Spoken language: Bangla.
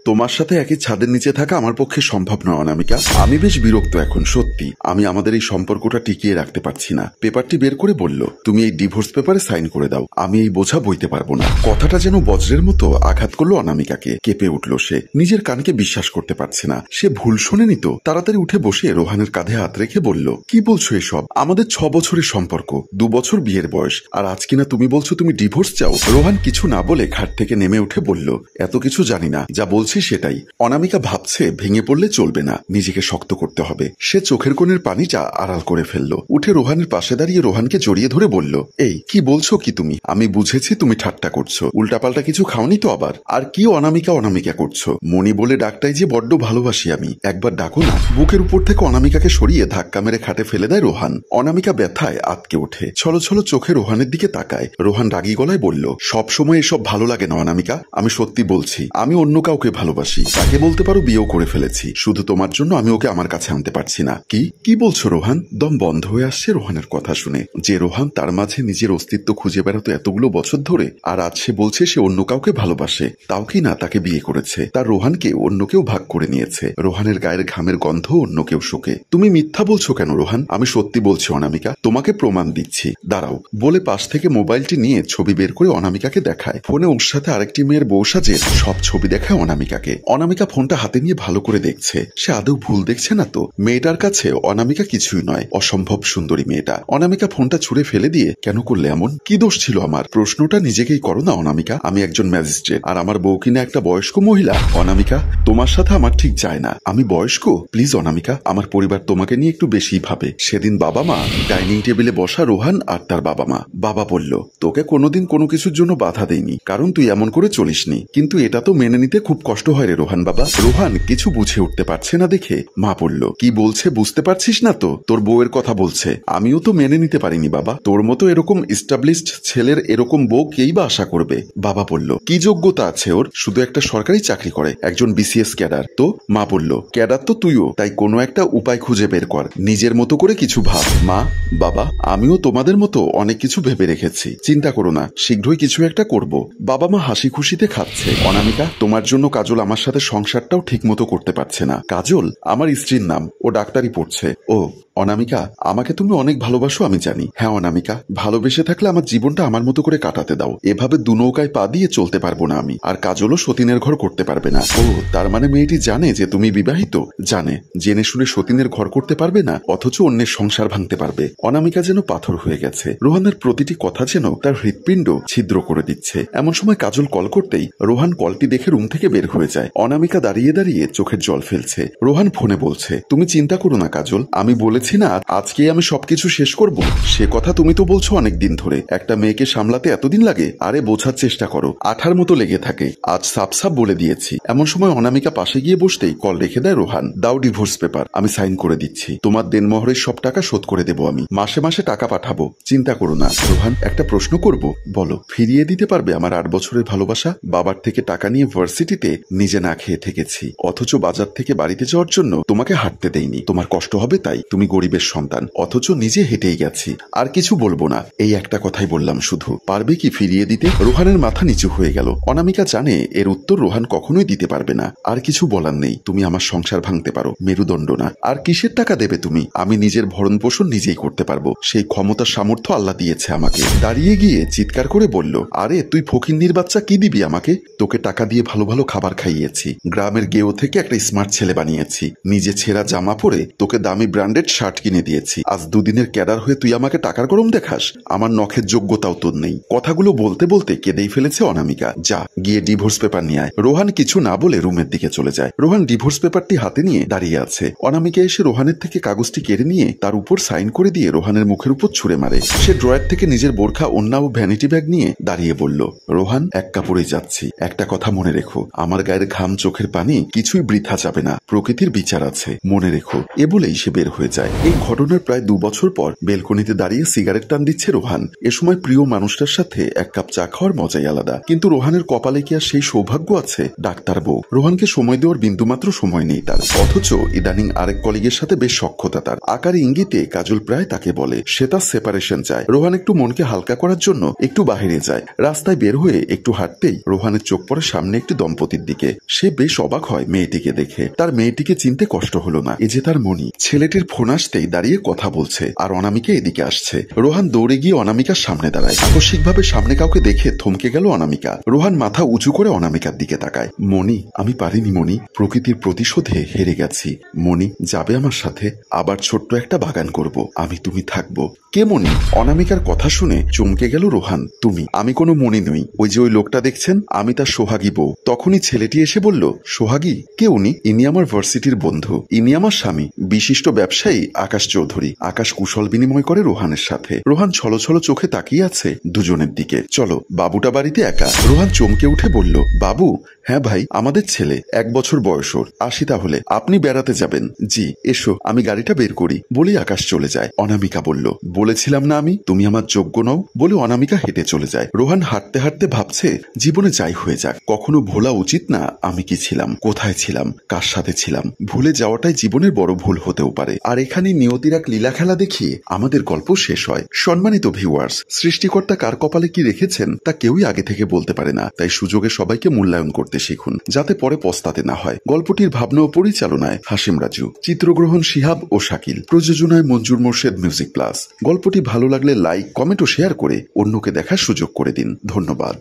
তোমার সাথে একই ছাদের নিচে থাকা আমার পক্ষে সম্ভব নয় অনামিকা। আমি বেশ বিরক্ত এখন, সত্যি। আমি আমাদের এই সম্পর্কটা টিকিয়ে রাখতে পারছি না। পেপারটি বের করে বলল, তুমি এই ডিভোর্স পেপারে সাইন করে দাও। আমি এই বোঝা বইতে পারবো না। কথাটা যেন বজ্রের মতো আঘাত করলো অনামিকাকে। কেঁপে উঠল সে। নিজের কানকে বিশ্বাস করতে পারছে না। সে ভুল শোনেনি তো? তাড়াতাড়ি উঠে বসে রোহানের কাঁধে হাত রেখে বলল, কি বলছো এসব? আমাদের 6 বছরের সম্পর্ক, 2 বছর বিয়ের বয়স, আর আজ কিনা তুমি বলছো তুমি ডিভোর্স চাও? রোহান কিছু না বলে খাট থেকে নেমে উঠে বলল, এত কিছু জানি না, যা বলছি সেটাই। অনামিকা ভাবছে ভেঙে পড়লে চলবে না, নিজেকে শক্ত করতে হবে। সে চোখের কোণের পানিটা আড়াল করে ফেলল। উঠে রোহানের পাশে দাঁড়িয়ে রোহানকে জড়িয়ে ধরে বলল, এই কি বলছো কি তুমি? আমি বুঝেছি তুমি ঠাট্টা করছো, উল্টাপাল্টা কিছু খাওনি তো আবার? আর কি অনামিকা অনামিকা করছো? মনি বলে ডাকটাই যে বড্ড ভালোবাসি আমি, একবার ডাকো না। বুকের উপর থেকে অনামিকাকে সরিয়ে ধাক্কা মেরে খাটে ফেলে দেয় রোহান। অনামিকা ব্যথায় আতকে ওঠে, ছলো ছলো চোখে রোহানের দিকে তাকায়। রোহান রাগী গলায় বলল, সবসময় এসব ভালো লাগে না অনামিকা। আমি সত্যি বলছি, আমি অন্য কাউকে ভালোবাসি। তাকে বলতে পারো বিয়েও করে ফেলেছি। শুধু তোমার জন্য আমি ওকে আমার কাছে আনতে পারছি না। কি বলছো রোহান? দম বন্ধ হয়ে আসছে রোহানের কথা শুনে। যে রোহান তার মাঝে নিজের অস্তিত্ব খুঁজে বেড়াতো এতগুলো বছর ধরে, আর আজ সে বলছে সে অন্য কাউকে ভালোবাসে। তাও কি না তাকে বিয়ে করেছে, তার রোহানকে অন্য কেউ ভাগ করে নিয়েছে। রোহানের গায়ের ঘামের গন্ধ অন্য কেউ শোকে। তুমি মিথ্যা বলছো কেন রোহান? আমি সত্যি বলছি অনামিকা, তোমাকে প্রমাণ দিচ্ছি, দাঁড়াও। বলে পাশ থেকে মোবাইলটি নিয়ে ছবি বের করে অনামিকাকে দেখায়। ফোনে ওর সাথে আরেকটি মেয়ের বউ সাজে সব ছবি দেখায় অনামিকাকে। অনামিকা ফোনটা হাতে নিয়ে ভালো করে দেখছে, সে আদৌ ভুল দেখছে না তো? মেয়েটার কাছে অনামিকা কিছুই নয়, অসম্ভব সুন্দরী মেয়েটা। অনামিকা ফোনটা ছুঁড়ে ফেলে দিয়ে, কেন করলে এমন? কি দোষ ছিল আমার? প্রশ্নটা নিজেকেই করো না অনামিকা। আমি একজন ম্যাজিস্ট্রেট, আর আমার বউ কিনা একটা বয়স্ক মহিলা। অনামিকা, তোমার সাথে আমার ঠিক যায় না। আমি বয়স্ক? প্লিজ অনামিকা, আমার পরিবার তোমাকে নিয়ে একটু বেশিই ভাবে। সেদিন বাবা মা ডাইনিং টেবিলে বসা রোহান আর তার বাবা মা। বাবা বলল, তোকে কোনোদিন কোনো কিছুর জন্য বাধা দেইনি, কারণ তুই এমন করে চলিসনি। কিন্তু এটা তো মেনে নিতে খুব কষ্ট হয় রে রোহান বাবা। রোহান কিছু বুঝে উঠতে পারছে না দেখে মা বলল, কি বলছে বুঝতে পারছিস না তো? তোর বউয়ের কথা বলছে। আমিও তো মেনে নিতে পারিনি বাবা। তোর মতো এরকম এস্টাবলিশড ছেলের এরকম বউ কেই বা আশা করবে? বাবা বলল, কি যোগ্যতা আছে ওর? শুধু একটা সরকারি চাকরি করে, একজন বিসিএস ক্যাডার। তো মা বলল, ক্যাডার তো তুইও, তাই কোনো একটা উপায় খুঁজে বের কর, নিজের মতো করে কিছু ভাব। মা, বাবা, আমিও তোমাদের মতো অনেক কিছু ভেবে রেখেছি, চিন্তা করো না, শীঘ্রই কিছু একটা করব। বাবা মা হাসি খুশিতে খাচ্ছে। অনামিকা, তোমার জন্য কাজল আমার সাথে সংসারটাও ঠিক মতো করতে পারছে না। কাজল আমার স্ত্রীর নাম, ও ডাক্তারি পড়ছে। ও অনামিকা, আমাকে তুমি অনেক ভালোবাসো আমি জানি। হ্যাঁ অনামিকা, ভালোবেসে থাকলে আমার জীবনটা আমার মতো করে কাটাতে দাও। এভাবে দু নৌকায় পা দিয়ে চলতে পারবো না আমি। আর কাজলও সতীনের ঘর করতে পারবে না। ও তার মানে মেয়েটি জানে যে তুমি বিবাহিত? জানে। জেনে শুনে সতীনের ঘর করতে পারবে না, অথচ অন্যের সংসার ভাঙতে পারবে। অনামিকা যেন পাথর হয়ে গেছে। রোহানের প্রতিটি কথা যেন তার হৃৎপিণ্ড ছিদ্র করে দিচ্ছে। এমন সময় কাজল কল করতেই রোহান কলটি দেখে রুম থেকে বের হয়ে যায়। অনামিকা দাঁড়িয়ে দাঁড়িয়ে চোখের জল ফেলছে। রোহান ফোনে বলছে, তুমি চিন্তা করো না কাজল, আমি বলেছি না আজকে আমি সবকিছু শেষ করব। সে কথা তুমি তো বলছো অনেক দিন ধরে। একটা মেয়েকে সামলাতে এতদিন লাগে? আরে বোঝার চেষ্টা করো, আঠার মতো লেগে থাকে। আজ সাপ সাপ বলে দিয়েছি। এমন সময় অনামিকা পাশে গিয়ে বসতেই কল রেখে দেয় রোহান। দাও ডিভোর্স পেপার, আমি সাইন করে দিচ্ছি। তোমার দেনমোহরের সব টাকা শোধ করে দেবো আমি, মাসে মাসে টাকা পাঠাবো, চিন্তা করো না। রোহান, একটা প্রশ্ন করব, বলো, ফিরিয়ে দিতে পারবে আমার 8 বছরের ভালোবাসা? বাবার থেকে টাকা নিয়ে ভার্সিটিতে নিজে না খেয়ে থেকেছি, অথচ বাজার থেকে বাড়িতে যাওয়ার জন্য তোমাকে হাঁটতে দেইনি। তোমার কষ্ট হবে তাই, তুমি গরিবের সন্তান, অথচ নিজে হেঁটেই গেছি। আর কিছু বলবো না, এই একটা কথাই বললাম শুধু। পারবে কি ফিরিয়ে দিতে? রোহানের মাথা নিচু হয়ে গেল। অনামিকা জানে এর উত্তর রোহান কখনোই দিতে পারবে না। আর কিছু বলার নেই। তুমি আমার সংসার ভাঙতে পারো, মেরুদণ্ড না। আর কিসের টাকা দেবে তুমি? আমি নিজের ভরণ পোষণ নিজেই করতে পারবো, সেই ক্ষমতা সামর্থ্য আল্লাহ দিয়েছে আমাকে। দাঁড়িয়ে গিয়ে চিৎকার করে বলল, আরে তুই ফকিন্নির বাচ্চা, কি দিবি আমাকে? তোকে টাকা দিয়ে ভালো ভালো খাবার খাইয়েছি, গ্রামের গেও থেকে একটা স্মার্ট ছেলে বানিয়েছি, নিজে ছেঁড়া জামা পরে তোকে দামি ব্র্যান্ডেড শার্ট কিনে দিয়েছি। আজ দুদিনের ক্যাডার হয়ে তুই আমাকে টাকার গরম দেখাস? আমার নখের যোগ্যতাও তোর নেই। কথাগুলো বলতে বলতে কেঁদেই ফেলেছে অনামিকা। যা গিয়ে ডিভোর্স পেপার নিয়ে আয়। রোহান কিছু না বলে রুমের দিকে চলে যায়। রোহান ডিভোর্স পেপারটি হাতে নিয়ে দাঁড়িয়ে আছে। অনামিকা এসে রোহানের থেকে কাগজটি কেড়ে নিয়ে তার উপর সাইন করে দিয়ে রোহানের মুখের উপর ছুঁড়ে মারে। সে ড্রয়ার থেকে নিজের বোরখা, ওন্না ও ভ্যানিটি ব্যাগ নিয়ে দাঁড়িয়ে বলল, রোহান, এক কাপড়েই যাচ্ছি, একটা কথা মনে রেখো, আমার গায়ের ঘাম চোখের পানি কিছুই বৃথা যাবে না, প্রকৃতির বিচার আছে, মনে রেখো। এ বলেই সে বের হয়ে যায়। যায়। এই ঘটনার প্রায় 2 বছর পর বেলকনিতে দাঁড়িয়ে সিগারেট টান দিচ্ছে রোহান। এ সময় প্রিয় মানুষটার সাথে এক কাপ চা খাওয়ার মজাই আলাদা। কিন্তু রোহানের কপালে কি আর সেই সৌভাগ্য আছে? ডাক্তার বউ রোহানকে সময় দেওয়ার বিন্দুমাত্র সময় নেই তার। অথচ ইদানিং আরেক কলিগের সাথে বেশ সখ্যতা তার। আকার ইঙ্গিতে কাজল প্রায় তাকে বলে সে তার সেপারেশন চায়। রোহান একটু মনকে হালকা করার জন্য একটু বাহিরে যায়। রাস্তায় বের হয়ে একটু হাঁটতেই রোহানের চোখ পড়ে সামনে একটি দম্পতির দিকে। সে বেশ অবাক হয় মেয়েটিকে দেখে। তার মেয়েটিকে চিনতে কষ্ট হলো না। এ যে তার মনি। ছেলেটির ফোন আসতেই দাঁড়িয়ে কথা বলছে আর অনামিকা এদিকে আসছে। রোহান দৌড়ে গিয়ে অনামিকার সামনে দাঁড়ায়। আকস্মিকভাবে সামনে কাউকে দেখে থমকে গেল অনামিকা। রোহান মাথা উঁচু করে অনামিকার দিকে তাকায়। মনি, আমি পারিনি মনি, প্রকৃতির প্রতিশোধে হেরে গেছি। মনি, যাবে আমার সাথে? আবার ছোট্ট একটা বাগান করব, আমি তুমি থাকবো। কে মনি? অনামিকার কথা শুনে চমকে গেল রোহান। তুমি? আমি কোনো মনি নই। ওই যে ওই লোকটা দেখছেন, আমি তার সোহাগী বউ। তখনই ছেলেটি এসে বলল, সোহাগী? কে উনি? ইনি আমার ভার্সিটির বন্ধু, ইনি আমার স্বামী, বিশিষ্ট ব্যবসায়ী আকাশ চৌধুরী। আকাশ কুশল বিনিময় করে রোহানের সাথে। রোহান ছলছল চোখে তাকিয়ে আছে দুজনের দিকে। চলো, বাবুটা বাড়িতে একা। রোহান চমকে উঠে বলল, বাবু? হ্যাঁ ভাই, আমাদের ছেলে, 1 বছর বয়স ওর। আসি তাহলে, আপনি বেড়াতে যাবেন? জি। এসো, আমি গাড়িটা বের করি। বলেই আকাশ চলে যায়। অনামিকা বলল, বলেছিলাম না আমি তুমি আমার যোগ্য নও? বলে অনামিকা হেঁটে চলে যায়। রোহান হাঁটতে হাঁটতে ভাবছে, জীবনে যাই হয়ে যাক, কখনো ভোলা উচিত না আমি কি ছিলাম, কোথায় ছিলাম, কার সাথে ছিলাম। ভুলে যাওয়াটাই জীবনের বড় ভুল হতেও পারে। আর এখানে নিয়তির এক লীলা খেলা দেখিয়ে আমাদের গল্প শেষ হয়। সম্মানিত ভিউয়ার্স, সৃষ্টিকর্তা কার কপালে কি রেখেছেন তা কেউই আগে থেকে বলতে পারে না। তাই সুযোগে সবাইকে মূল্যায়ন করতে শিখুন, যাতে পরে পস্তাতে না হয়। গল্পটির ভাবনা ও পরিচালনায় হাসিম রাজু, চিত্রগ্রহণ শিহাব ও শাকিল, প্রযোজনায় মঞ্জুর মোর্শেদ মিউজিক প্লাস। গল্পটি ভালো লাগলে লাইক, কমেন্ট ও শেয়ার করে অন্যকে দেখার সুযোগ করে দিন। ধন্যবাদ।